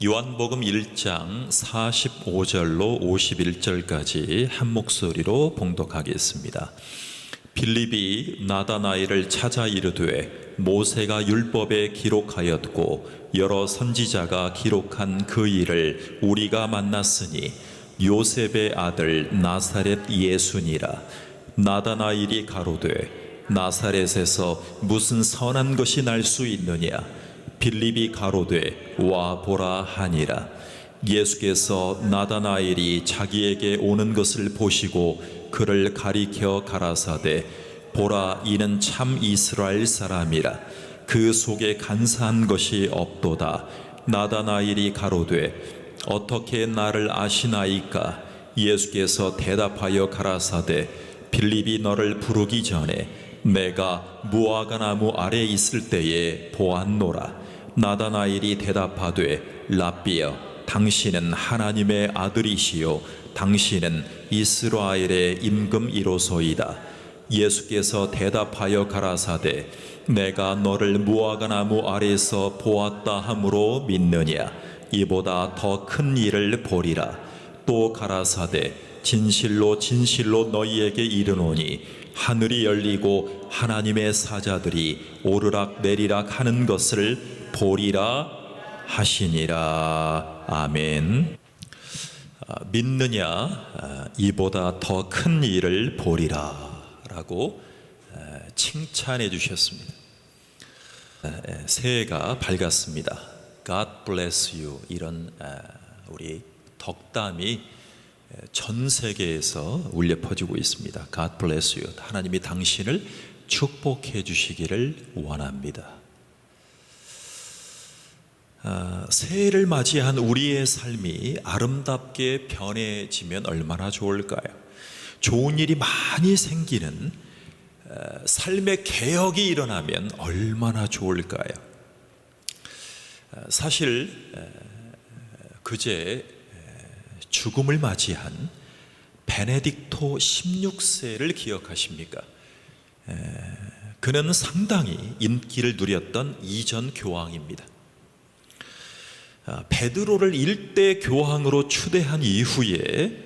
요한복음 1장 45절로 51절까지 한 목소리로 봉독하겠습니다. 빌립이 나다나엘을 찾아 이르되 모세가 율법에 기록하였고 여러 선지자가 기록한 그 일을 우리가 만났으니 요셉의 아들 나사렛 예수니라. 나다나엘이 가로되 나사렛에서 무슨 선한 것이 날 수 있느냐? 빌립이 가로되 와 보라 하니라. 예수께서 나다나엘이 자기에게 오는 것을 보시고 그를 가리켜 가라사대 보라 이는 참 이스라엘 사람이라. 그 속에 간사한 것이 없도다. 나다나엘이 가로되 어떻게 나를 아시나이까? 예수께서 대답하여 가라사대 빌립이 너를 부르기 전에 내가 무화과 나무 아래 있을 때에 보았노라. 나다나엘이 대답하되 라삐여 당신은 하나님의 아들이시요 당신은 이스라엘의 임금이로소이다. 예수께서 대답하여 가라사대 내가 너를 무화과 나무 아래에서 보았다 함으로 믿느냐? 이보다 더 큰 일을 보리라. 또 가라사대 진실로 진실로 너희에게 이르노니 하늘이 열리고 하나님의 사자들이 오르락 내리락 하는 것을 보리라 하시니라. 아멘. 믿느냐? 이보다 더 큰 일을 보리라 라고 칭찬해 주셨습니다. 새해가 밝았습니다. God bless you 이런 우리 덕담이 전 세계에서 울려 퍼지고 있습니다. God bless you. 하나님이 당신을 축복해 주시기를 원합니다. 새해를 맞이한 우리의 삶이 아름답게 변해지면 얼마나 좋을까요? 좋은 일이 많이 생기는 삶의 개혁이 일어나면 얼마나 좋을까요? 사실 그제 죽음을 맞이한 베네딕토 16세를 기억하십니까? 그는 상당히 인기를 누렸던 이전 교황입니다. 베드로를 일대 교황으로 추대한 이후에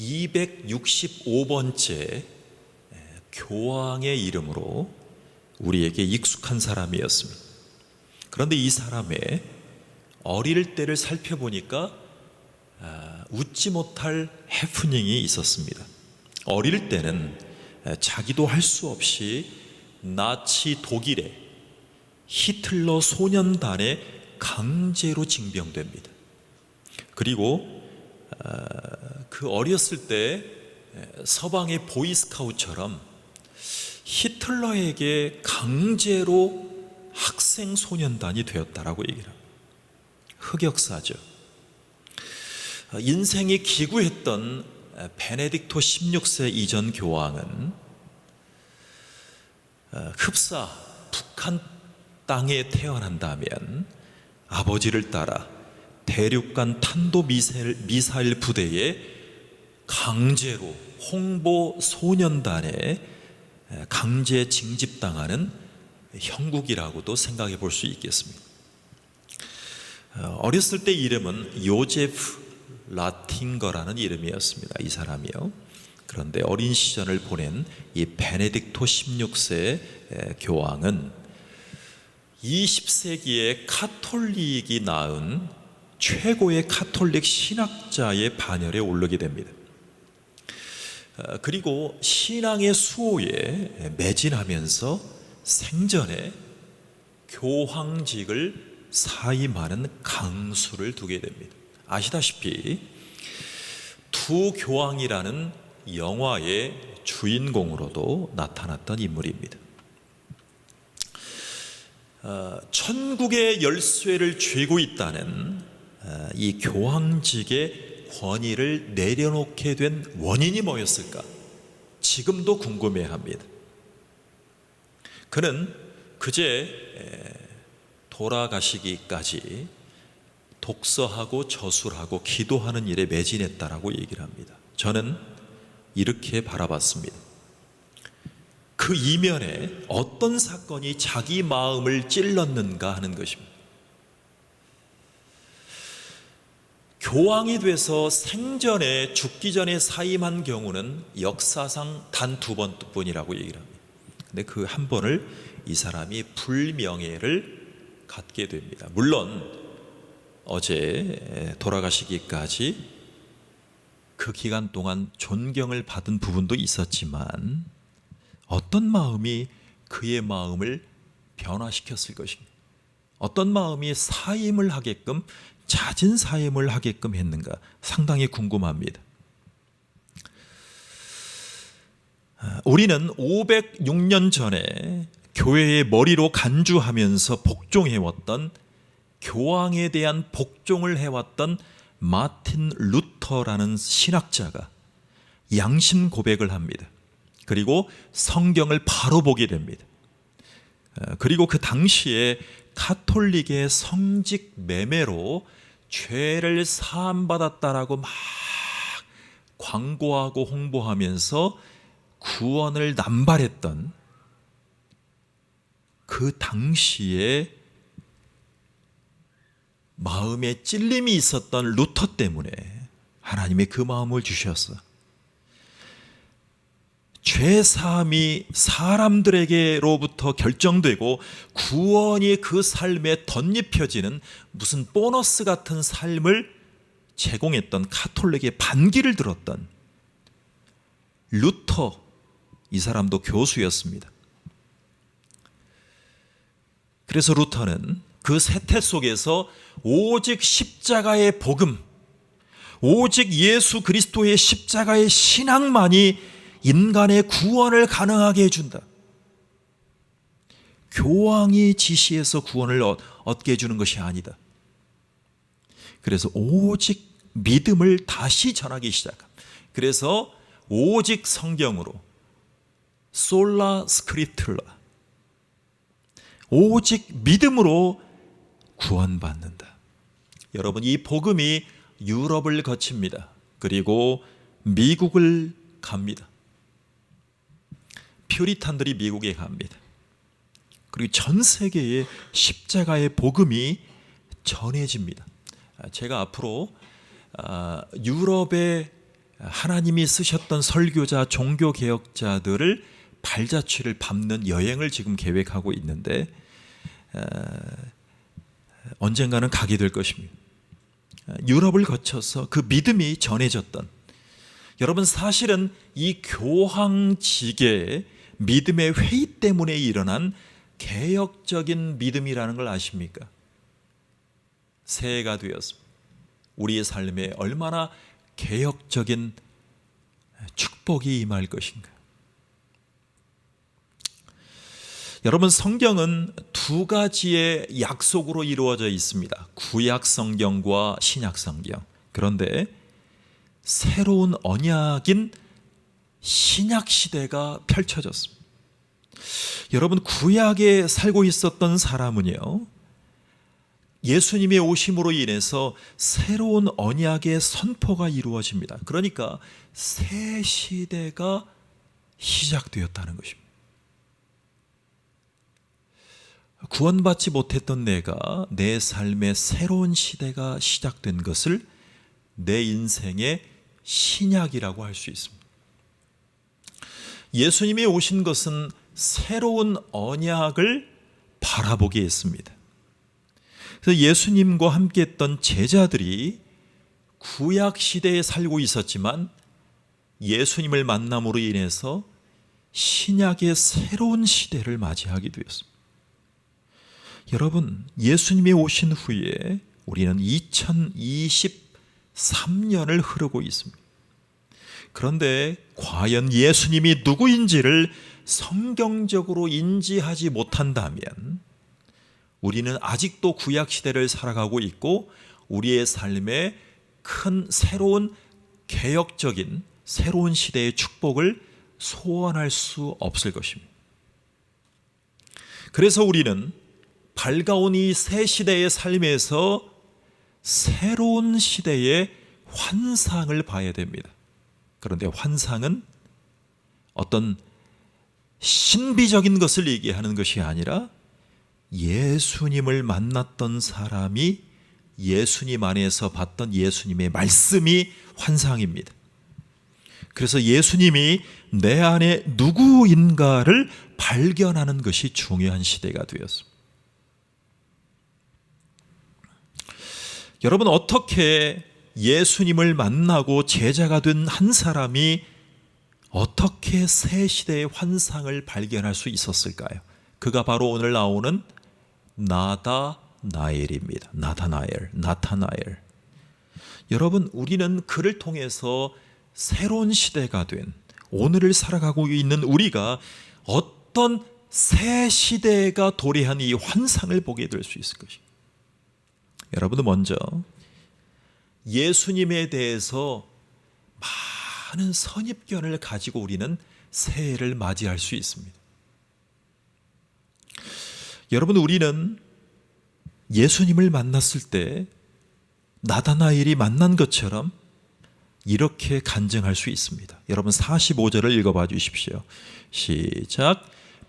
265번째 교황의 이름으로 우리에게 익숙한 사람이었습니다. 그런데 이 사람의 어릴 때를 살펴보니까 웃지 못할 해프닝이 있었습니다. 어릴 때는 자기도 할 수 없이 나치 독일의 히틀러 소년단에 강제로 징병됩니다. 그리고 그 어렸을 때 서방의 보이스카우트처럼 히틀러에게 강제로 학생 소년단이 되었다라고 얘기를 합니다. 흑역사죠. 인생이 기구했던 베네딕토 16세 이전 교황은 흡사 북한 땅에 태어난다면 아버지를 따라 대륙간 탄도미사일 부대에 강제로 홍보 소년단에 강제 징집당하는 형국이라고도 생각해 볼 수 있겠습니다. 어렸을 때 이름은 요제프 라팅거라는 이름이었습니다. 이 사람이요. 그런데 어린 시절을 보낸 이 베네딕토 16세 교황은 20세기의 카톨릭이 낳은 최고의 카톨릭 신학자의 반열에 오르게 됩니다. 그리고 신앙의 수호에 매진하면서 생전에 교황직을 사임하는 강수를 두게 됩니다. 아시다시피 두 교황이라는 영화의 주인공으로도 나타났던 인물입니다. 천국의 열쇠를 쥐고 있다는 이 교황직의 권위를 내려놓게 된 원인이 뭐였을까? 지금도 궁금해합니다. 그는 그제 돌아가시기까지 독서하고 저술하고 기도하는 일에 매진했다라고 얘기를 합니다. 저는 이렇게 바라봤습니다. 그 이면에 어떤 사건이 자기 마음을 찔렀는가 하는 것입니다. 교황이 돼서 생전에 죽기 전에 사임한 경우는 역사상 단 2번뿐이라고 얘기를 합니다. 근데 그 한 번을 이 사람이 불명예를 갖게 됩니다. 물론 어제 돌아가시기까지 그 기간 동안 존경을 받은 부분도 있었지만 어떤 마음이 그의 마음을 변화시켰을 것인가? 어떤 마음이 사임을 하게끔, 잦은 사임을 하게끔 했는가? 상당히 궁금합니다. 우리는 506년 전에 교회의 머리로 간주하면서 복종해왔던, 교황에 대한 복종을 해왔던 마틴 루터라는 신학자가 양심 고백을 합니다. 그리고 성경을 바로 보게 됩니다. 그리고 그 당시에 가톨릭의 성직 매매로 죄를 사함받았다라고 막 광고하고 홍보하면서 구원을 남발했던 그 당시에 마음에 찔림이 있었던 루터 때문에 하나님이 그 마음을 주셨어. 죄사함이 사람들에게로부터 결정되고 구원이 그 삶에 덧입혀지는 무슨 보너스 같은 삶을 제공했던, 가톨릭의 반기를 들었던 루터, 이 사람도 교수였습니다. 그래서 루터는 그 세태 속에서 오직 십자가의 복음, 오직 예수 그리스도의 십자가의 신앙만이 인간의 구원을 가능하게 해준다. 교황이 지시해서 구원을 얻게 해주는 것이 아니다. 그래서 오직 믿음을 다시 전하기 시작합니다. 그래서 오직 성경으로, 솔라 스크립툴라, 오직 믿음으로 구원받는다. 여러분, 이 복음이 유럽을 거칩니다. 그리고 미국을 갑니다. 퓨리탄들이 미국에 갑니다. 그리고 전 세계에 십자가의 복음이 전해집니다. 제가 앞으로 유럽에 하나님이 쓰셨던 설교자, 종교개혁자들을 발자취를 밟는 여행을 지금 계획하고 있는데 언젠가는 가게 될 것입니다. 유럽을 거쳐서 그 믿음이 전해졌던, 여러분 사실은 이 교황직의 믿음의 회의 때문에 일어난 개혁적인 믿음이라는 걸 아십니까? 새해가 되었습니다. 우리의 삶에 얼마나 개혁적인 축복이 임할 것인가. 여러분, 성경은 두 가지의 약속으로 이루어져 있습니다. 구약 성경과 신약 성경. 그런데 새로운 언약인 신약 시대가 펼쳐졌습니다. 여러분, 구약에 살고 있었던 사람은요, 예수님의 오심으로 인해서 새로운 언약의 선포가 이루어집니다. 그러니까 새 시대가 시작되었다는 것입니다. 구원받지 못했던 내가 내 삶의 새로운 시대가 시작된 것을 내 인생의 신약이라고 할 수 있습니다. 예수님이 오신 것은 새로운 언약을 바라보게 했습니다. 그래서 예수님과 함께 했던 제자들이 구약 시대에 살고 있었지만 예수님을 만남으로 인해서 신약의 새로운 시대를 맞이하게 되었습니다. 여러분, 예수님이 오신 후에 우리는 2023년을 흐르고 있습니다. 그런데 과연 예수님이 누구인지를 성경적으로 인지하지 못한다면 우리는 아직도 구약 시대를 살아가고 있고 우리의 삶에 큰 새로운 개혁적인 새로운 시대의 축복을 소원할 수 없을 것입니다. 그래서 우리는 밝아온 이 새 시대의 삶에서 새로운 시대의 환상을 봐야 됩니다. 그런데 환상은 어떤 신비적인 것을 얘기하는 것이 아니라 예수님을 만났던 사람이 예수님 안에서 봤던 예수님의 말씀이 환상입니다. 그래서 예수님이 내 안에 누구인가를 발견하는 것이 중요한 시대가 되었습니다. 여러분, 어떻게 예수님을 만나고 제자가 된 한 사람이 어떻게 새 시대의 환상을 발견할 수 있었을까요? 그가 바로 오늘 나오는 나다나엘입니다. 나타나엘. 여러분, 우리는 그를 통해서 새로운 시대가 된 오늘을 살아가고 있는 우리가 어떤 새 시대가 도래한 이 환상을 보게 될 수 있을 것입니다. 여러분은 먼저 예수님에 대해서 많은 선입견을 가지고 우리는 새해를 맞이할 수 있습니다. 여러분, 우리는 예수님을 만났을 때 나다나엘이 만난 것처럼 이렇게 간증할 수 있습니다. 여러분, 45절을 읽어봐 주십시오. 시작.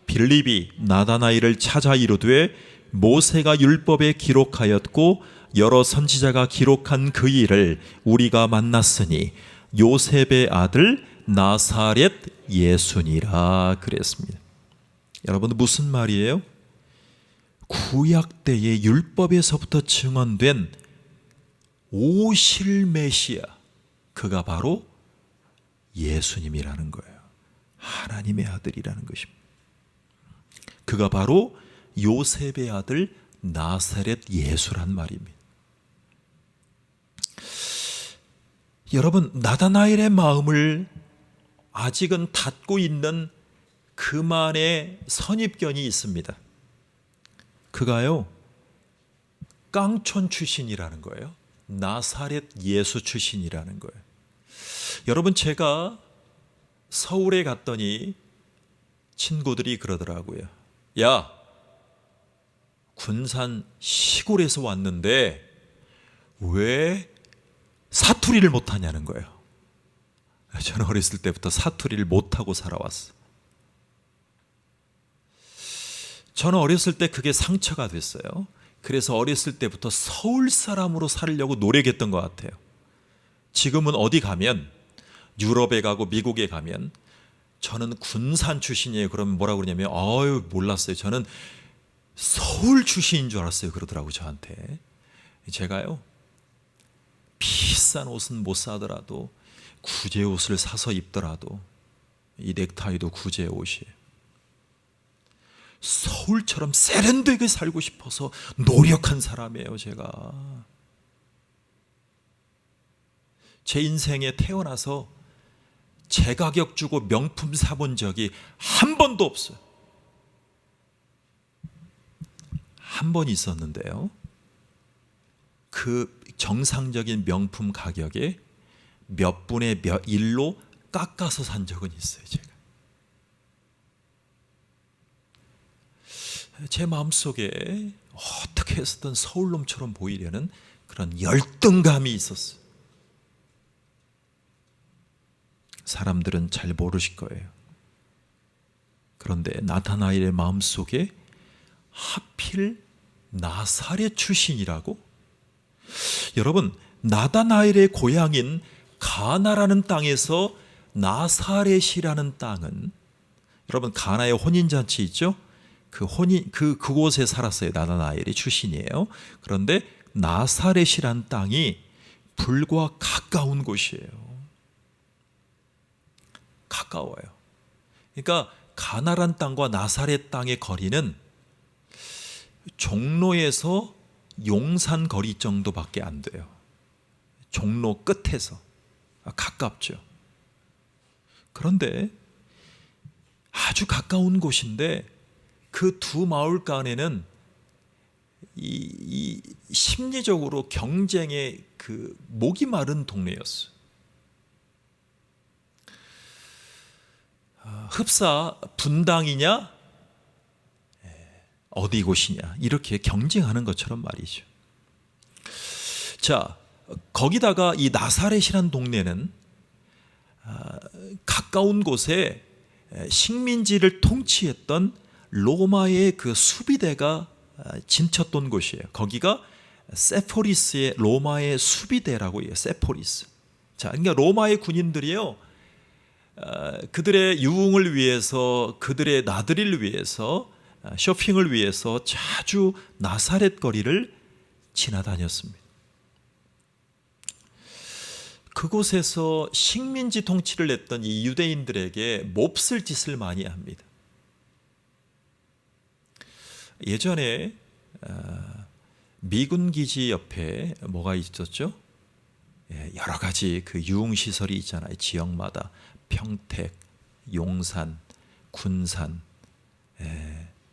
빌립이 나다나엘을 찾아 이르되 모세가 율법에 기록하였고 여러 선지자가 기록한 그 일을 우리가 만났으니 요셉의 아들 나사렛 예수니라 그랬습니다. 여러분, 무슨 말이에요? 구약 때의 율법에서부터 증언된 오실 메시아, 그가 바로 예수님이라는 거예요. 하나님의 아들이라는 것입니다. 그가 바로 요셉의 아들 나사렛 예수란 말입니다. 여러분, 나다나엘의 마음을 아직은 닫고 있는 그만의 선입견이 있습니다. 그가요, 깡촌 출신이라는 거예요. 나사렛 예수 출신이라는 거예요. 여러분, 제가 서울에 갔더니 친구들이 그러더라고요. 야, 군산 시골에서 왔는데 왜 사투리를 못하냐는 거예요. 저는 어렸을 때부터 사투리를 못하고 살아왔어. 저는 어렸을 때 그게 상처가 됐어요. 그래서 어렸을 때부터 서울 사람으로 살려고 노력했던 것 같아요. 지금은 어디 가면, 유럽에 가고 미국에 가면 저는 군산 출신이에요. 그러면 뭐라고 그러냐면 몰랐어요. 저는 서울 출신인 줄 알았어요. 그러더라고요, 저한테. 제가요, 비싼 옷은 못 사더라도 구제 옷을 사서 입더라도 이 넥타이도 구제 옷이에요. 서울처럼 세련되게 살고 싶어서 노력한 사람이에요, 제가. 제 인생에 태어나서 제 가격 주고 명품 사본 적이 한 번도 없어요. 한 번 있었는데요, 그 정상적인 명품 가격에 몇 분의 몇 일로 깎아서 산 적은 있어요, 제가. 제 마음속에 어떻게 해서든 서울놈처럼 보이려는 그런 열등감이 있었어요. 사람들은 잘 모르실 거예요. 그런데 나타나엘의 마음속에 하필 나사렛 출신이라고? 여러분, 나다나엘의 고향인 가나라는 땅에서 나사렛이라는 땅은, 여러분, 가나의 혼인잔치 있죠? 그곳에 살았어요. 나다나엘이 출신이에요. 그런데 나사렛이란 땅이 불과 가까운 곳이에요. 가까워요. 그러니까 가나란 땅과 나사렛 땅의 거리는 종로에서 용산 거리 정도밖에 안 돼요. 종로 끝에서. 가깝죠. 그런데 아주 가까운 곳인데 그 두 마을 간에는 이 심리적으로 경쟁의 그 목이 마른 동네였어요. 흡사 분당이냐 어디 곳이냐 이렇게 경쟁하는 것처럼 말이죠. 자, 거기다가 이 나사렛이라는 동네는 가까운 곳에 식민지를 통치했던 로마의 그 수비대가 진쳤던 곳이에요. 거기가 세포리스의 로마의 수비대라고 해요. 세포리스. 자, 그러니까 로마의 군인들이요, 그들의 유흥을 위해서, 그들의 나들이를 위해서, 쇼핑을 위해서 자주 나사렛 거리를 지나다녔습니다. 그곳에서 식민지 통치를 했던 이 유대인들에게 몹쓸 짓을 많이 합니다. 예전에 미군 기지 옆에 뭐가 있었죠? 여러 가지 그 유흥시설이 있잖아요. 지역마다 평택, 용산, 군산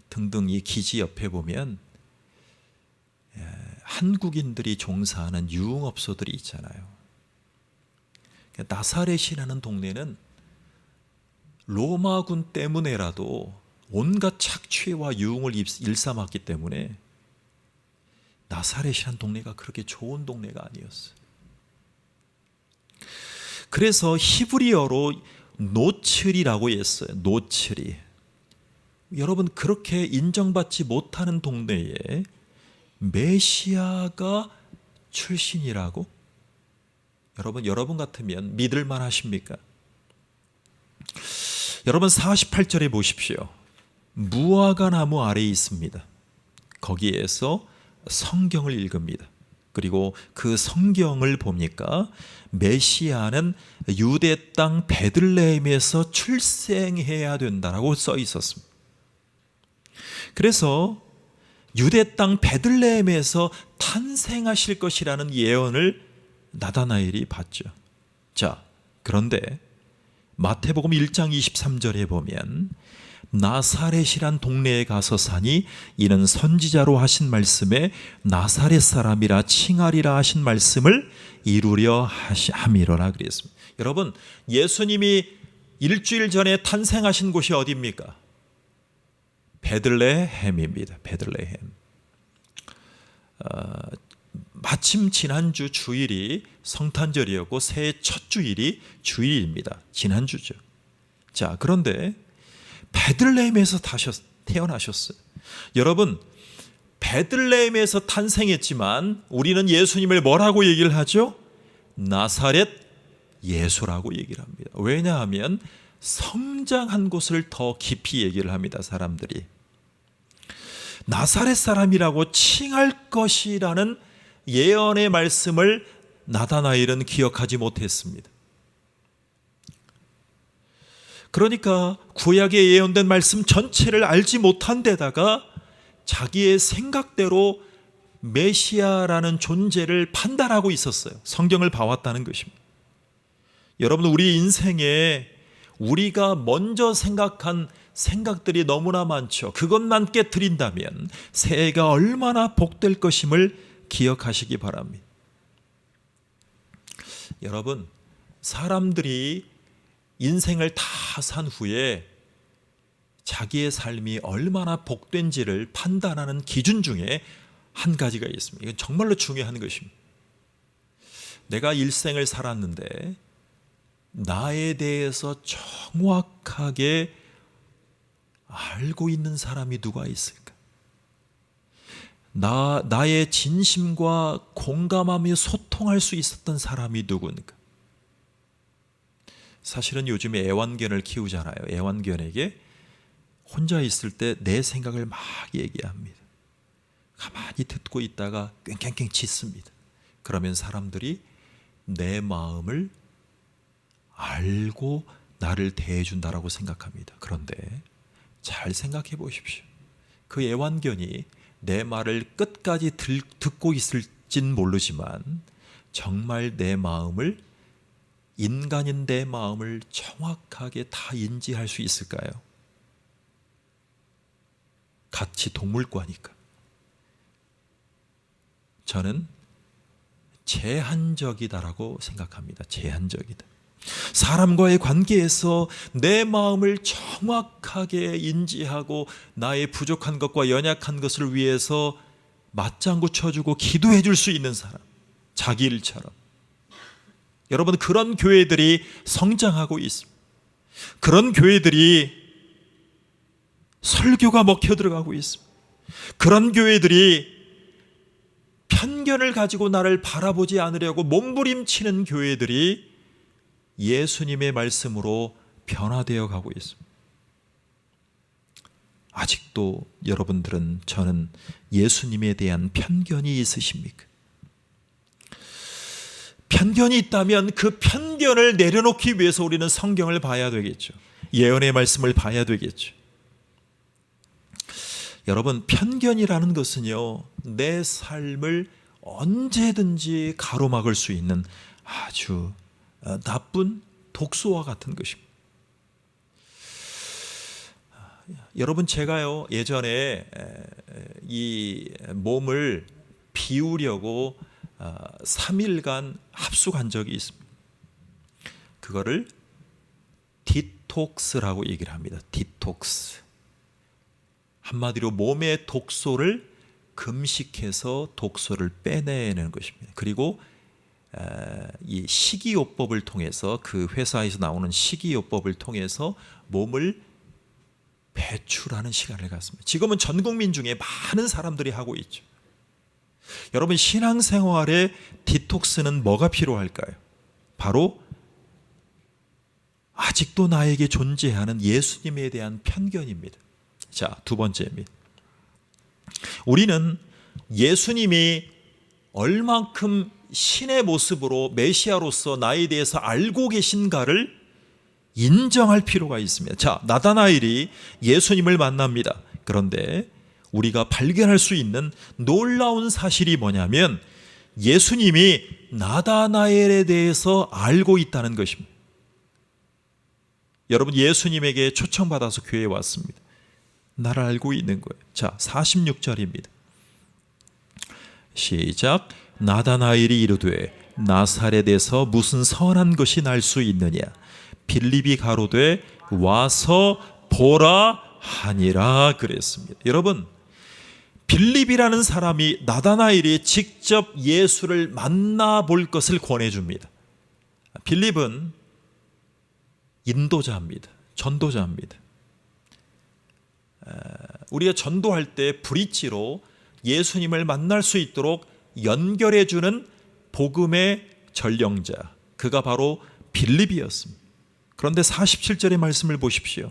등등 이 기지 옆에 보면 한국인들이 종사하는 유흥업소들이 있잖아요. 나사렛이라는 동네는 로마군 때문에라도 온갖 착취와 유흥을 일삼았기 때문에 나사렛이라는 동네가 그렇게 좋은 동네가 아니었어요. 그래서 히브리어로 노츠리라고 했어요. 노츠리. 여러분, 그렇게 인정받지 못하는 동네에 메시아가 출신이라고? 여러분 같으면 믿을만 하십니까? 여러분, 48절에 보십시오. 무화과 나무 아래에 있습니다. 거기에서 성경을 읽습니다. 그리고 그 성경을 봅니까? 메시아는 유대 땅 베들레헴에서 출생해야 된다라고 써 있었습니다. 그래서 유대 땅 베들레헴에서 탄생하실 것이라는 예언을 나다나엘이 봤죠. 자, 그런데 마태복음 1장 23절에 보면 나사렛이란 동네에 가서 사니 이는 선지자로 하신 말씀에 나사렛 사람이라 칭하리라 하신 말씀을 이루려 함이로라 그랬습니다. 여러분, 예수님이 일주일 전에 탄생하신 곳이 어디입니까? 베들레헴입니다. 베들레헴. 마침 지난주 주일이 성탄절이었고 새해 첫 주일이 주일입니다. 지난주죠. 자, 그런데 베들레헴에서 태어나셨어요. 여러분, 베들레헴에서 탄생했지만 우리는 예수님을 뭐라고 얘기를 하죠? 나사렛 예수라고 얘기를 합니다. 왜냐하면 성장한 곳을 더 깊이 얘기를 합니다. 사람들이 나사렛 사람이라고 칭할 것이라는 예언의 말씀을 나다나엘은 기억하지 못했습니다. 그러니까 구약에 예언된 말씀 전체를 알지 못한 데다가 자기의 생각대로 메시아라는 존재를 판단하고 있었어요. 성경을 봐왔다는 것입니다. 여러분, 우리 인생에 우리가 먼저 생각한 생각들이 너무나 많죠. 그것만 깨트린다면 새해가 얼마나 복될 것임을 기억하시기 바랍니다. 여러분, 사람들이 인생을 다 산 후에 자기의 삶이 얼마나 복된지를 판단하는 기준 중에 한 가지가 있습니다. 이건 정말로 중요한 것입니다. 내가 일생을 살았는데 나에 대해서 정확하게 알고 있는 사람이 누가 있을까? 나의 진심과 공감하며 소통할 수 있었던 사람이 누군가? 사실은 요즘에 애완견을 키우잖아요. 애완견에게 혼자 있을 때 내 생각을 막 얘기합니다. 가만히 듣고 있다가 꽹꽹꽹 짖습니다. 그러면 사람들이 내 마음을 알고 나를 대해준다라고 생각합니다. 그런데 잘 생각해 보십시오. 그 애완견이 내 말을 끝까지 듣고 있을진 모르지만 정말 내 마음을, 인간인 내 마음을 정확하게 다 인지할 수 있을까요? 같이 동물과니까. 저는 제한적이다라고 생각합니다. 제한적이다. 사람과의 관계에서 내 마음을 정확하게 인지하고 나의 부족한 것과 연약한 것을 위해서 맞장구 쳐주고 기도해 줄 수 있는 사람, 자기 일처럼. 여러분, 그런 교회들이 성장하고 있습니다. 그런 교회들이 설교가 먹혀 들어가고 있습니다. 그런 교회들이 편견을 가지고 나를 바라보지 않으려고 몸부림치는 교회들이 예수님의 말씀으로 변화되어 가고 있습니다. 아직도 여러분들은, 저는 예수님에 대한 편견이 있으십니까? 편견이 있다면 그 편견을 내려놓기 위해서 우리는 성경을 봐야 되겠죠. 예언의 말씀을 봐야 되겠죠. 여러분, 편견이라는 것은요, 내 삶을 언제든지 가로막을 수 있는 아주 나쁜 독소와 같은 것입니다. 여러분, 제가요 예전에 이 몸을 비우려고 3일간 합숙한 적이 있습니다. 그거를 디톡스라고 얘기를 합니다. 디톡스. 한마디로 몸의 독소를 금식해서 독소를 빼내는 것입니다. 그리고 이 식이요법을 통해서, 그 회사에서 나오는 식이요법을 통해서 몸을 배출하는 시간을 갖습니다. 지금은 전 국민 중에 많은 사람들이 하고 있죠. 여러분, 신앙생활에 디톡스는 뭐가 필요할까요? 바로 아직도 나에게 존재하는 예수님에 대한 편견입니다. 자, 두 번째입니다. 우리는 예수님이 얼만큼 신의 모습으로 메시아로서 나에 대해서 알고 계신가를 인정할 필요가 있습니다. 자, 나다나엘이 예수님을 만납니다. 그런데 우리가 발견할 수 있는 놀라운 사실이 뭐냐면, 예수님이 나다나엘에 대해서 알고 있다는 것입니다. 여러분, 예수님에게 초청받아서 교회에 왔습니다. 나를 알고 있는 거예요. 자, 46절입니다. 시작. 나다나엘이 이르되 나사렛에서 무슨 선한 것이 날 수 있느냐? 빌립이 가로되 와서 보라 하니라 그랬습니다. 여러분, 빌립이라는 사람이 나다나엘이 직접 예수를 만나볼 것을 권해줍니다. 빌립은 인도자입니다. 전도자입니다. 우리가 전도할 때 브릿지로 예수님을 만날 수 있도록 연결해주는 복음의 전령자, 그가 바로 빌립이었습니다. 그런데 47절의 말씀을 보십시오.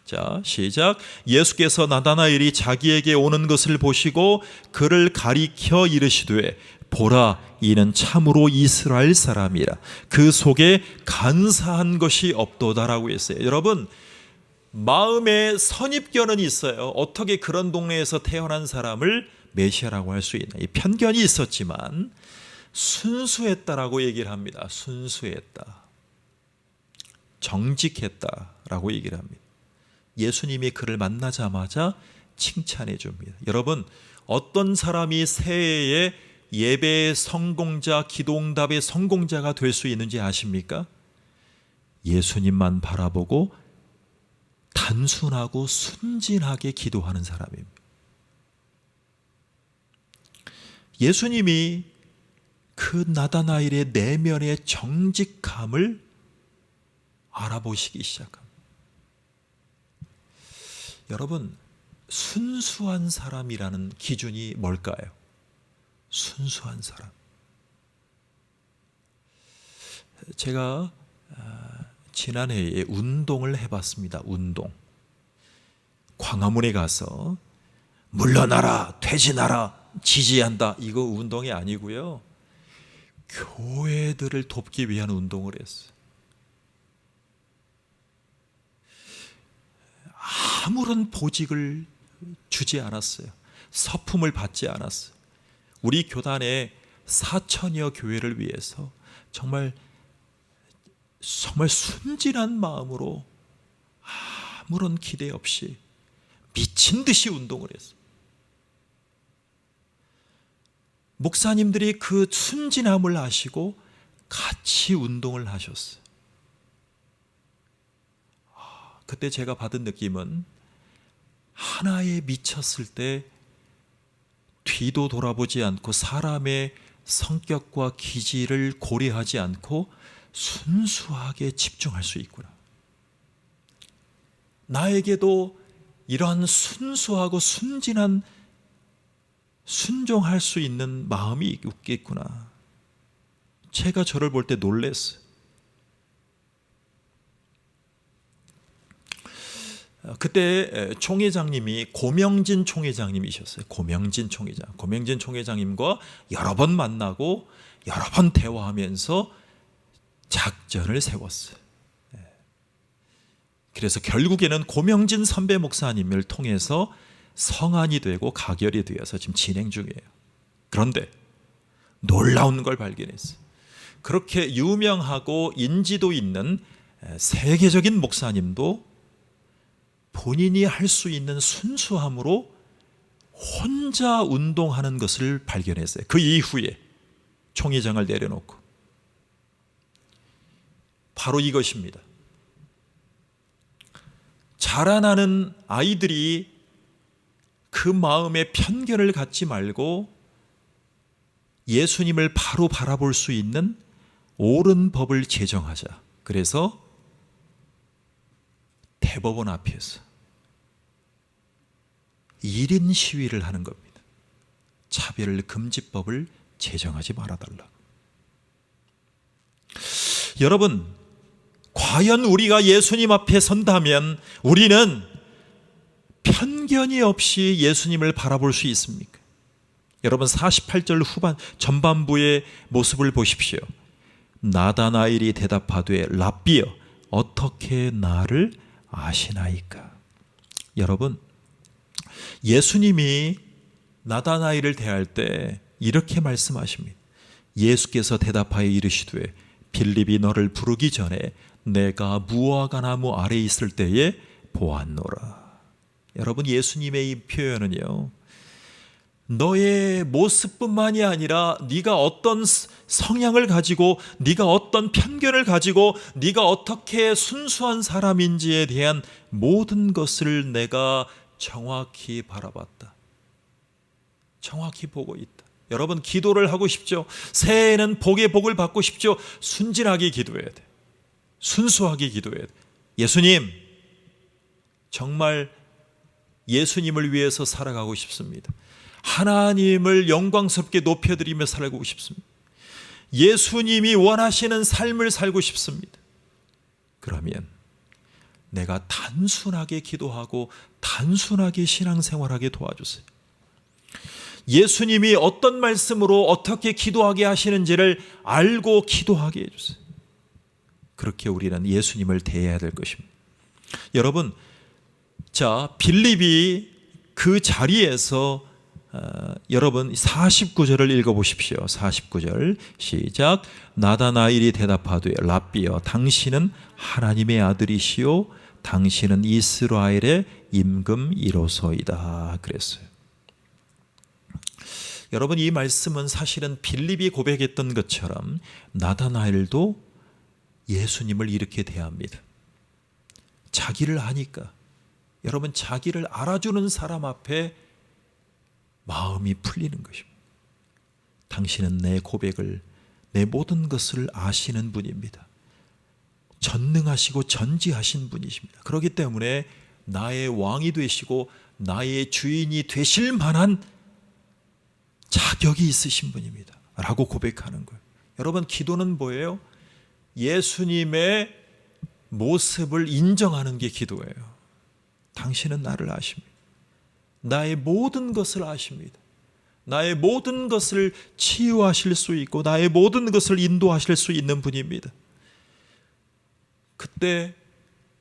자, 시작. 예수께서 나다나엘이 자기에게 오는 것을 보시고 그를 가리켜 이르시되 보라, 이는 참으로 이스라엘 사람이라. 그 속에 간사한 것이 없도다라고 했어요. 여러분, 마음에 선입견은 있어요. 어떻게 그런 동네에서 태어난 사람을 메시아라고 할 수 있나? 이 편견이 있었지만 순수했다라고 얘기를 합니다. 순수했다, 정직했다라고 얘기를 합니다. 예수님이 그를 만나자마자 칭찬해 줍니다. 여러분, 어떤 사람이 새해에 예배의 성공자, 기도응답의 성공자가 될 수 있는지 아십니까? 예수님만 바라보고 단순하고 순진하게 기도하는 사람입니다. 예수님이 그 나다나엘의 내면의 정직함을 알아보시기 시작합니다. 여러분, 순수한 사람이라는 기준이 뭘까요? 순수한 사람. 제가 지난해에 운동을 해봤습니다. 운동. 광화문에 가서 물러나라, 퇴진하라, 지지한다, 이거 운동이 아니고요, 교회들을 돕기 위한 운동을 했어요. 아무런 보직을 주지 않았어요. 서품을 받지 않았어요. 우리 교단의 4천여 교회를 위해서 정말 순진한 마음으로 아무런 기대 없이 미친 듯이 운동을 했어요. 목사님들이 그 순진함을 아시고 같이 운동을 하셨어요. 그때 제가 받은 느낌은, 하나에 미쳤을 때 뒤도 돌아보지 않고 사람의 성격과 기질을 고려하지 않고 순수하게 집중할 수 있구나. 나에게도 이러한 순수하고 순진한 순종할 수 있는 마음이 있겠구나. 제가 저를 볼 때 놀랐어요. 그때 총회장님이 고명진 총회장님이셨어요. 고명진 총회장님과 여러 번 만나고 여러 번 대화하면서 작전을 세웠어요. 그래서 결국에는 고명진 선배 목사님을 통해서 성안이 되고 가결이 되어서 지금 진행 중이에요. 그런데 놀라운 걸 발견했어요. 그렇게 유명하고 인지도 있는 세계적인 목사님도 본인이 할 수 있는 순수함으로 혼자 운동하는 것을 발견했어요. 그 이후에 총회장을 내려놓고 바로 이것입니다. 자라나는 아이들이 그 마음에 편견을 갖지 말고 예수님을 바로 바라볼 수 있는 옳은 법을 제정하자. 그래서 대법원 앞에서 1인 시위를 하는 겁니다. 차별 금지법을 제정하지 말아달라. 여러분, 과연 우리가 예수님 앞에 선다면 우리는 편견이 없이 예수님을 바라볼 수 있습니까? 여러분 48절 후반 전반부의 모습을 보십시오. 나다나엘이 대답하되 랍비여 어떻게 나를 아시나이까? 여러분, 예수님이 나다나엘을 대할 때 이렇게 말씀하십니다. 예수께서 대답하여 이르시되 빌립이 너를 부르기 전에 내가 무화과 나무 아래에 있을 때에 보았노라. 여러분, 예수님의 이 표현은요, 너의 모습뿐만이 아니라 네가 어떤 성향을 가지고, 네가 어떤 편견을 가지고, 네가 어떻게 순수한 사람인지에 대한 모든 것을 내가 정확히 바라봤다. 정확히 보고 있다. 여러분, 기도를 하고 싶죠? 새해에는 복의 복을 받고 싶죠? 순진하게 기도해야 돼. 순수하게 기도해야 돼. 예수님, 정말 예수님을 위해서 살아가고 싶습니다. 하나님을 영광스럽게 높여드리며 살고 싶습니다. 예수님이 원하시는 삶을 살고 싶습니다. 그러면 내가 단순하게 기도하고 단순하게 신앙생활하게 도와주세요. 예수님이 어떤 말씀으로 어떻게 기도하게 하시는지를 알고 기도하게 해주세요. 그렇게 우리는 예수님을 대해야 될 것입니다. 여러분, 자, 빌립이 그 자리에서 여러분 49절을 읽어보십시오. 49절 시작. 나다나엘이 대답하되 랍비여 당신은 하나님의 아들이시요 당신은 이스라엘의 임금이로소이다 그랬어요. 여러분, 이 말씀은 사실은 빌립이 고백했던 것처럼 나다나엘도 예수님을 이렇게 대합니다. 자기를 아니까, 여러분, 자기를 알아주는 사람 앞에 마음이 풀리는 것입니다. 당신은 내 고백을, 내 모든 것을 아시는 분입니다. 전능하시고 전지하신 분이십니다. 그렇기 때문에 나의 왕이 되시고 나의 주인이 되실 만한 자격이 있으신 분입니다 라고 고백하는 거예요. 여러분, 기도는 뭐예요? 예수님의 모습을 인정하는 게 기도예요. 당신은 나를 아십니다. 나의 모든 것을 아십니다. 나의 모든 것을 치유하실 수 있고 나의 모든 것을 인도하실 수 있는 분입니다. 그때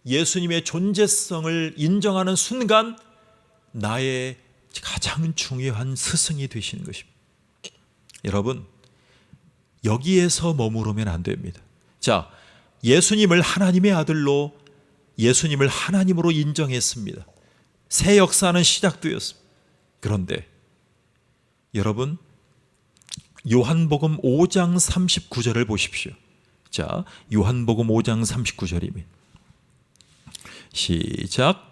예수님의 존재성을 인정하는 순간 나의 가장 중요한 스승이 되시는 것입니다. 여러분, 여기에서 머무르면 안 됩니다. 자, 예수님을 하나님의 아들로, 예수님을 하나님으로 인정했습니다. 새 역사는 시작되었습니다. 그런데 여러분, 요한복음 5장 39절을 보십시오. 자, 요한복음 5장 39절입니다. 시작.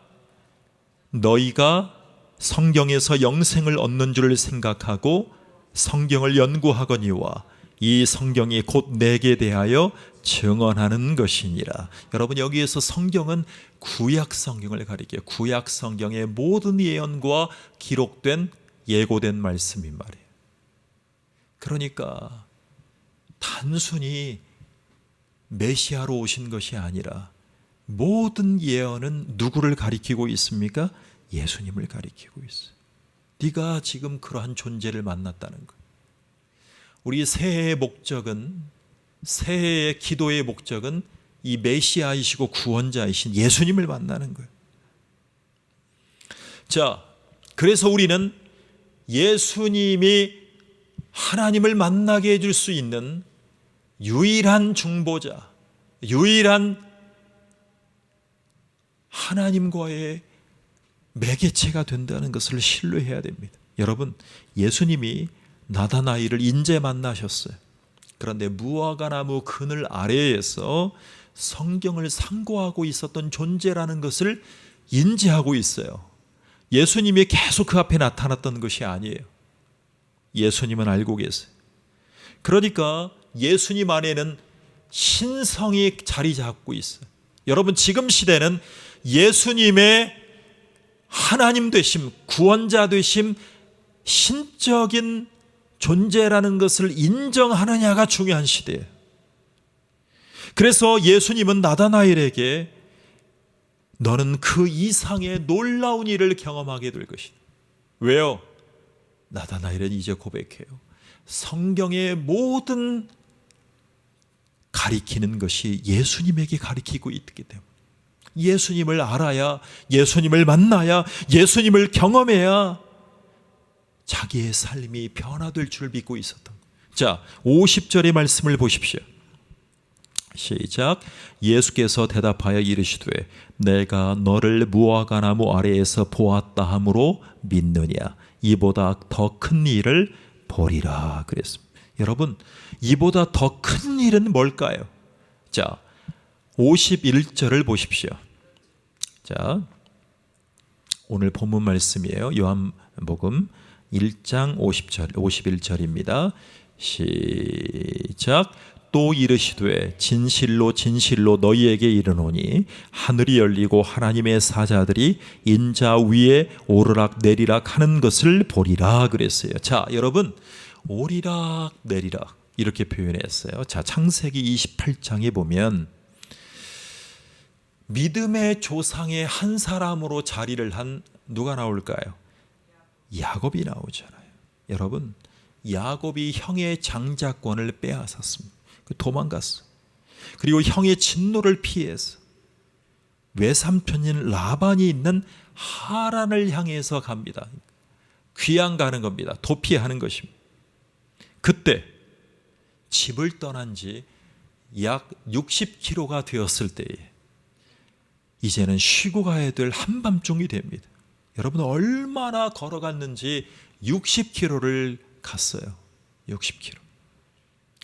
너희가 성경에서 영생을 얻는 줄 생각하고 성경을 연구하거니와 이 성경이 곧 내게 대하여 증언하는 것이니라. 여러분, 여기에서 성경은 구약 성경을 가리켜요. 구약 성경의 모든 예언과 기록된 예고된 말씀인 말이에요. 그러니까 단순히 메시아로 오신 것이 아니라 모든 예언은 누구를 가리키고 있습니까? 예수님을 가리키고 있어요. 네가 지금 그러한 존재를 만났다는 거예요. 우리 새해의 목적은, 새해의 기도의 목적은 이 메시아이시고 구원자이신 예수님을 만나는 거예요. 자, 그래서 우리는 예수님이 하나님을 만나게 해줄 수 있는 유일한 중보자, 유일한 하나님과의 매개체가 된다는 것을 신뢰해야 됩니다. 여러분, 예수님이 나다나엘을 인제 만나셨어요. 그런데 무화과나무 그늘 아래에서 성경을 상고하고 있었던 존재라는 것을 인지하고 있어요. 예수님이 계속 그 앞에 나타났던 것이 아니에요. 예수님은 알고 계세요. 그러니까 예수님 안에는 신성이 자리 잡고 있어요. 여러분, 지금 시대는 예수님의 하나님 되심, 구원자 되심, 신적인 존재라는 것을 인정하느냐가 중요한 시대예요. 그래서 예수님은 나다나엘에게 너는 그 이상의 놀라운 일을 경험하게 될 것이다. 왜요? 나다나엘은 이제 고백해요. 성경의 모든 가리키는 것이 예수님에게 가리키고 있기 때문에 예수님을 알아야, 예수님을 만나야, 예수님을 경험해야 자기의 삶이 변화될 줄 믿고 있었던 거예요. 자, 50절의 말씀을 보십시오. 시작. 예수께서 대답하여 이르시되 내가 너를 무화과나무 아래에서 보았다 하므로 믿느냐? 이보다 더 큰 일을 보리라 그랬습니다. 여러분, 이보다 더 큰 일은 뭘까요? 자, 51절을 보십시오. 자, 오늘 본문 말씀이에요. 요한복음 1장 51절입니다. 시작. 또 이르시되 진실로 진실로 너희에게 이르노니 하늘이 열리고 하나님의 사자들이 인자 위에 오르락 내리락 하는 것을 보리라 그랬어요. 자, 여러분, 오리락 내리락 이렇게 표현했어요. 자, 창세기 28장에 보면 믿음의 조상의 한 사람으로 자리를 한 누가 나올까요? 야곱이 나오잖아요. 여러분, 야곱이 형의 장자권을 빼앗았습니다. 도망갔어. 그리고 형의 진노를 피해서 외삼촌인 라반이 있는 하란을 향해서 갑니다. 귀양 가는 겁니다. 도피하는 것입니다. 그때 집을 떠난 지 약 60km가 되었을 때에 이제는 쉬고 가야 될 한밤중이 됩니다. 여러분, 얼마나 걸어갔는지 60km를 갔어요. 60km.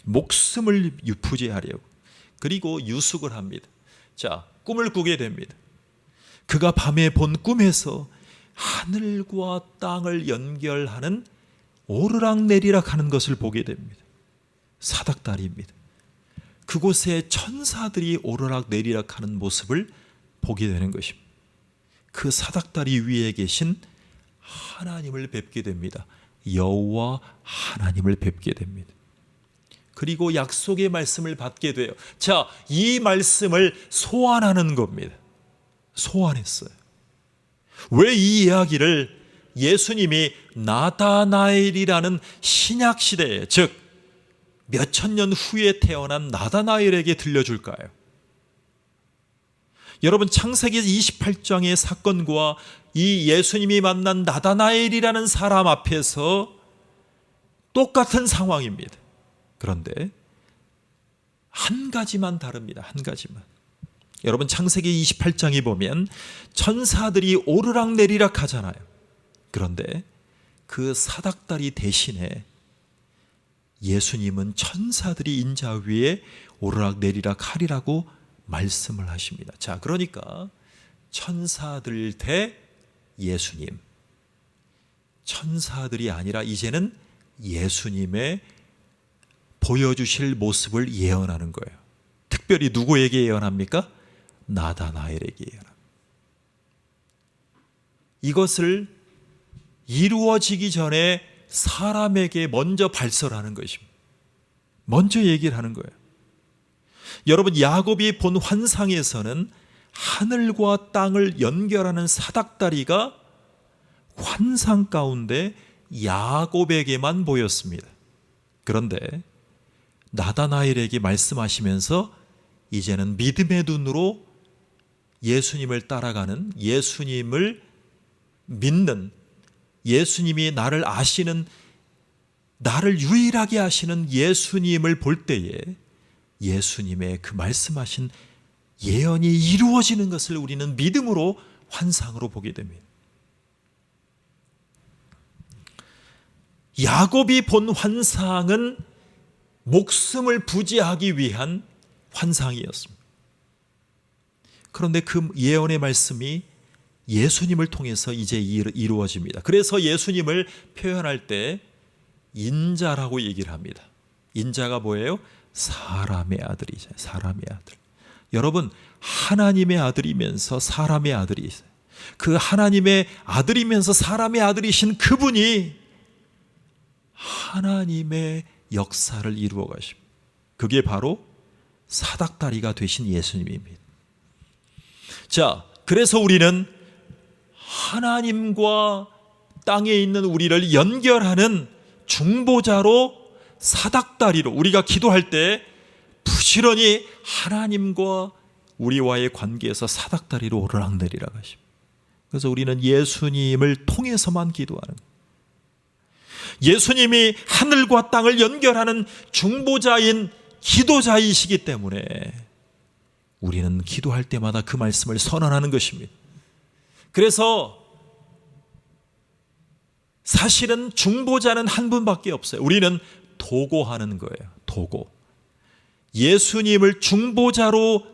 목숨을 유부지하려고. 그리고 유숙을 합니다. 자, 꿈을 꾸게 됩니다. 그가 밤에 본 꿈에서 하늘과 땅을 연결하는 오르락 내리락 하는 것을 보게 됩니다. 사닥다리입니다. 그곳에 천사들이 오르락 내리락 하는 모습을 보게 되는 것입니다. 그 사닥다리 위에 계신 하나님을 뵙게 됩니다. 여호와 하나님을 뵙게 됩니다. 그리고 약속의 말씀을 받게 돼요. 자, 이 말씀을 소환하는 겁니다. 소환했어요. 왜 이 이야기를 예수님이 나다나엘이라는 신약 시대에, 즉 몇천 년 후에 태어난 나다나엘에게 들려줄까요? 여러분, 창세기 28장의 사건과 이 예수님이 만난 나다나엘이라는 사람 앞에서 똑같은 상황입니다. 그런데 한 가지만 다릅니다. 한 가지만. 여러분, 창세기 28장에 보면 천사들이 오르락 내리락 하잖아요. 그런데 그 사닥다리 대신에 예수님은 천사들이 인자 위에 오르락 내리락 하리라고 말씀을 하십니다. 자, 그러니까 천사들 대 예수님, 천사들이 아니라 이제는 예수님의 보여주실 모습을 예언하는 거예요. 특별히 누구에게 예언합니까? 나다나엘에게 예언합니다. 이것을 이루어지기 전에 사람에게 먼저 발설하는 것입니다. 먼저 얘기를 하는 거예요. 여러분, 야곱이 본 환상에서는 하늘과 땅을 연결하는 사닥다리가 환상 가운데 야곱에게만 보였습니다. 그런데 나다나엘에게 말씀하시면서 이제는 믿음의 눈으로 예수님을 따라가는, 예수님을 믿는, 예수님이 나를 아시는, 나를 유일하게 아시는 예수님을 볼 때에 예수님의 그 말씀하신 예언이 이루어지는 것을 우리는 믿음으로 환상으로 보게 됩니다. 야곱이 본 환상은 목숨을 부지하기 위한 환상이었습니다. 그런데 그 예언의 말씀이 예수님을 통해서 이제 이루어집니다. 그래서 예수님을 표현할 때 인자라고 얘기를 합니다. 인자가 뭐예요? 사람의 아들이죠. 사람의 아들. 여러분, 하나님의 아들이면서 사람의 아들이세요. 그 하나님의 아들이면서 사람의 아들이신 그분이 하나님의 역사를 이루어 가십니다. 그게 바로 사닥다리가 되신 예수님입니다. 자, 그래서 우리는 하나님과 땅에 있는 우리를 연결하는 중보자로, 사닥다리로, 우리가 기도할 때 부지런히 하나님과 우리와의 관계에서 사닥다리로 오르락내리락 하십니다. 그래서 우리는 예수님을 통해서만 기도하는 거예요. 예수님이 하늘과 땅을 연결하는 중보자인 기도자이시기 때문에 우리는 기도할 때마다 그 말씀을 선언하는 것입니다. 그래서 사실은 중보자는 한 분밖에 없어요. 우리는 도고하는 거예요. 도고. 예수님을 중보자로,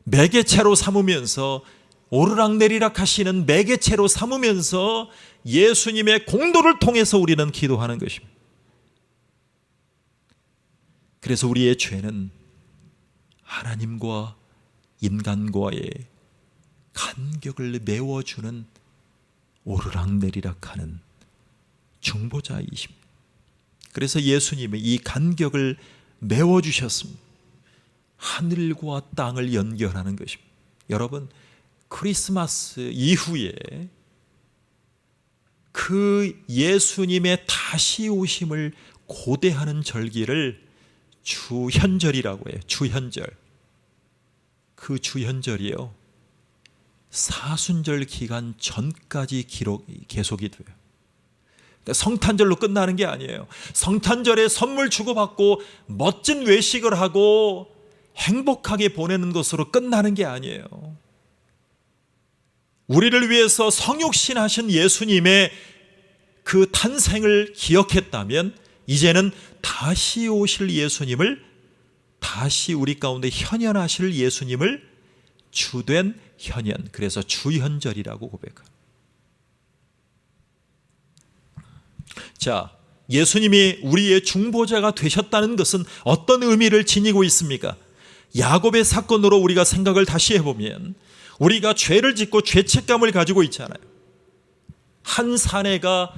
매개체로 삼으면서, 오르락내리락 하시는 매개체로 삼으면서 예수님의 공도를 통해서 우리는 기도하는 것입니다. 그래서 우리의 죄는 하나님과 인간과의 간격을 메워주는 오르락내리락하는 중보자이십니다. 그래서 예수님이 이 간격을 메워주셨습니다. 하늘과 땅을 연결하는 것입니다. 여러분, 크리스마스 이후에 그 예수님의 다시 오심을 고대하는 절기를 주현절이라고 해요. 주현절. 그 주현절이요, 사순절 기간 전까지 계속이 돼요. 성탄절로 끝나는 게 아니에요. 성탄절에 선물 주고받고 멋진 외식을 하고 행복하게 보내는 것으로 끝나는 게 아니에요. 우리를 위해서 성육신하신 예수님의 그 탄생을 기억했다면 이제는 다시 오실 예수님을, 다시 우리 가운데 현현하실 예수님을 주된 현현, 그래서 주현절이라고 고백합니다. 자, 예수님이 우리의 중보자가 되셨다는 것은 어떤 의미를 지니고 있습니까? 야곱의 사건으로 우리가 생각을 다시 해보면 우리가 죄를 짓고 죄책감을 가지고 있잖아요. 한 사내가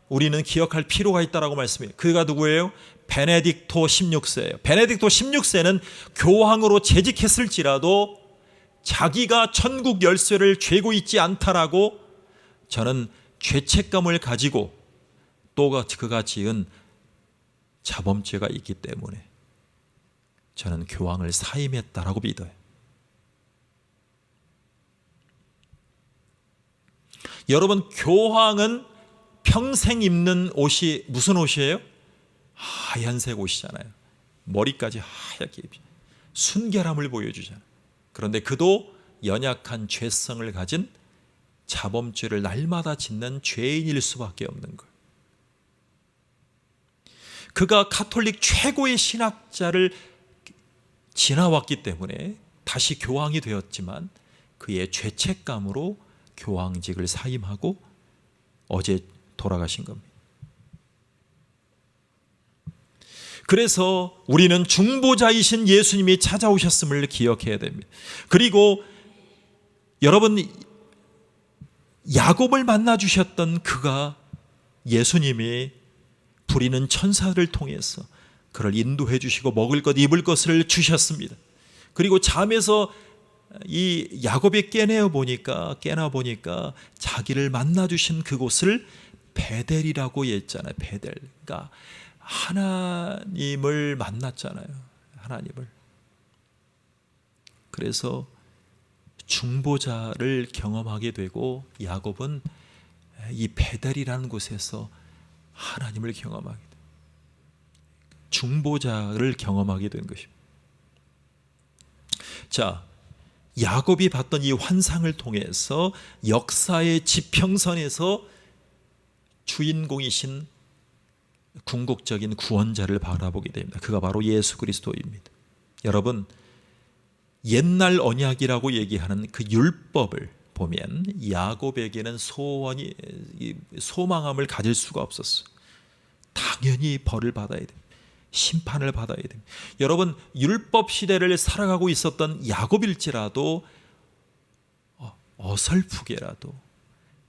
우리는 기억할 필요가 있다라고 말씀해요. 그가 누구예요? 베네딕토 16세예요. 베네딕토 16세는 교황으로 재직했을지라도 자기가 천국 열쇠를 쥐고 있지 않다라고 저는 죄책감을 가지고, 또 그가 지은 자범죄가 있기 때문에 저는 교황을 사임했다라고 믿어요. 여러분, 교황은 평생 입는 옷이 무슨 옷이에요? 하얀색 옷이잖아요. 머리까지 하얗게 입죠. 순결함을 보여주잖아요. 그런데 그도 연약한 죄성을 가진, 자범죄를 날마다 짓는 죄인일 수밖에 없는 거예요. 그가 가톨릭 최고의 신학자를 지나왔기 때문에 다시 교황이 되었지만 그의 죄책감으로 교황직을 사임하고 어제 돌아가신 겁니다. 그래서 우리는 중보자이신 예수님이 찾아오셨음을 기억해야 됩니다. 그리고 여러분, 야곱을 만나 주셨던 그가, 예수님이 부리는 천사를 통해서 그를 인도해 주시고 먹을 것 입을 것을 주셨습니다. 그리고 잠에서 이 야곱이 깨나 보니까 자기를 만나 주신 그곳을 베델이라고 했잖아요. 베델. 그러니까 하나님을 만났잖아요. 하나님을. 그래서 중보자를 경험하게 되고 야곱은 이 베델이라는 곳에서 하나님을 경험하게 돼. 중보자를 경험하게 된 것입니다. 자, 야곱이 봤던 이 환상을 통해서 역사의 지평선에서 주인공이신 궁극적인 구원자를 바라보게 됩니다. 그가 바로 예수 그리스도입니다. 여러분, 옛날 언약이라고 얘기하는 그 율법을 보면 야곱에게는 소망함을 가질 수가 없었어요. 당연히 벌을 받아야 됩니다. 심판을 받아야 됩니다. 여러분, 율법 시대를 살아가고 있었던 야곱일지라도 어설프게라도,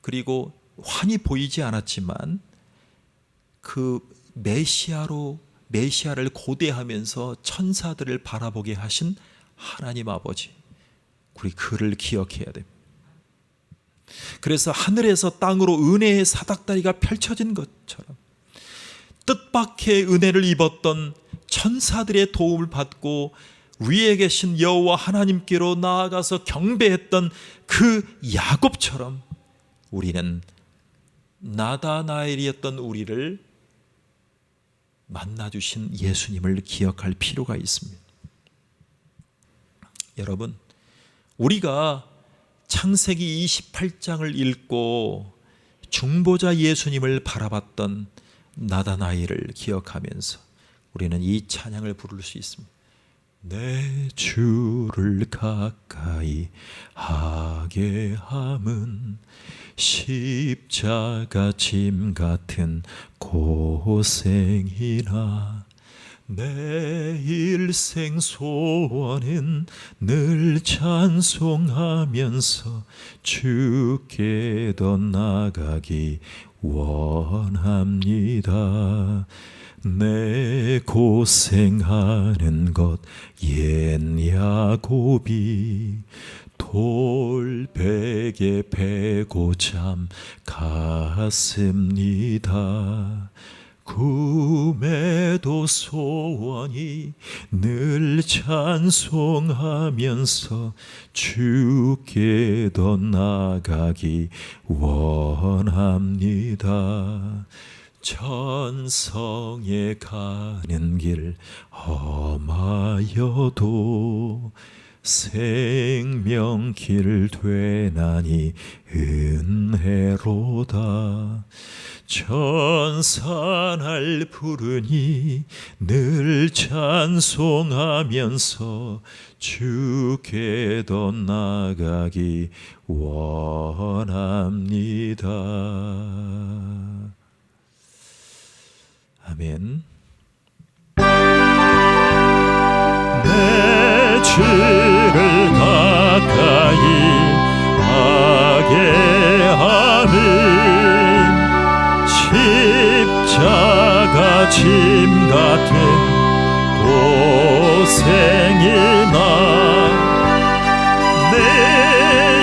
그리고 환히 보이지 않았지만 그 메시아를 고대하면서 천사들을 바라보게 하신 하나님 아버지, 우리 그를 기억해야 됩니다. 그래서 하늘에서 땅으로 은혜의 사닥다리가 펼쳐진 것처럼 뜻밖의 은혜를 입었던 천사들의 도움을 받고 위에 계신 여호와 하나님께로 나아가서 경배했던 그 야곱처럼 우리는 나다나엘이었던 우리를 만나주신 예수님을 기억할 필요가 있습니다. 여러분, 우리가 창세기 28장을 읽고 중보자 예수님을 바라봤던 나다나엘을 기억하면서 우리는 이 찬양을 부를 수 있습니다. 내 주를 가까이 하게 함은 십자가 짐 같은 고생이나 내 일생 소원은 늘 찬송하면서 주께 더 나가기 원합니다. 내 고생하는 것 옛 야곱이 돌베개 베고 잠 갔습니다. 꿈에도 소원이 늘 찬송하면서 주께 더 나가기 원합니다. 천성에 가는 길 험하여도 생명길 되나니 은혜로다. 천사날 부르니 늘 찬송하면서 주께 더 나가기 원합니다. 아멘. 내 주를 가까이 하게 하는 십자가 짐 같은 고생이나 내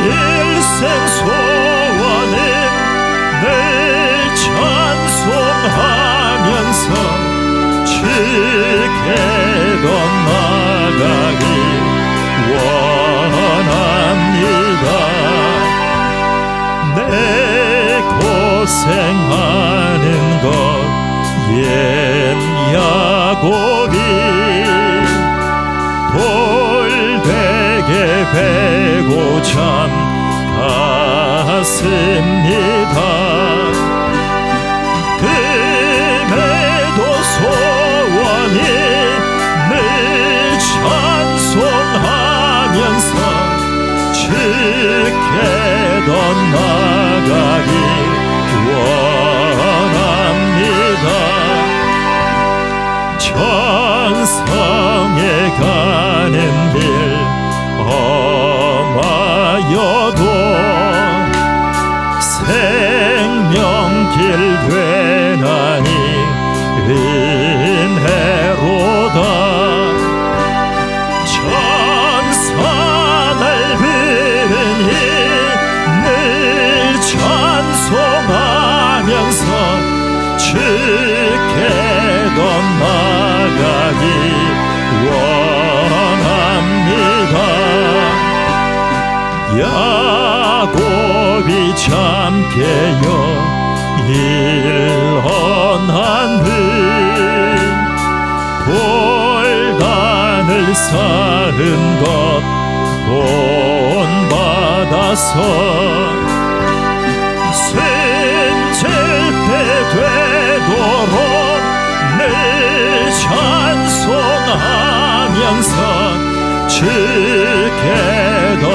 일생 소원은 늘 찬송하면서 주께 더 나가기 원합니다. 내 고생하는 것 옛 야곱이 돌베개 베고 잠 갔습니다. 금에도 소원이 늘 찬송하면서 주께 더 나가기 원합니다. 천성에 가는 길 험하여도 되나니 은혜로다. 천사 날부르니 늘 찬송하면서 주께 더 나가기 원합니다. 야곱이 참 깨어 일어난 후 볼단을 쌓은 것 본받아서 순질패 되도록 늘 찬송하면서 주께 던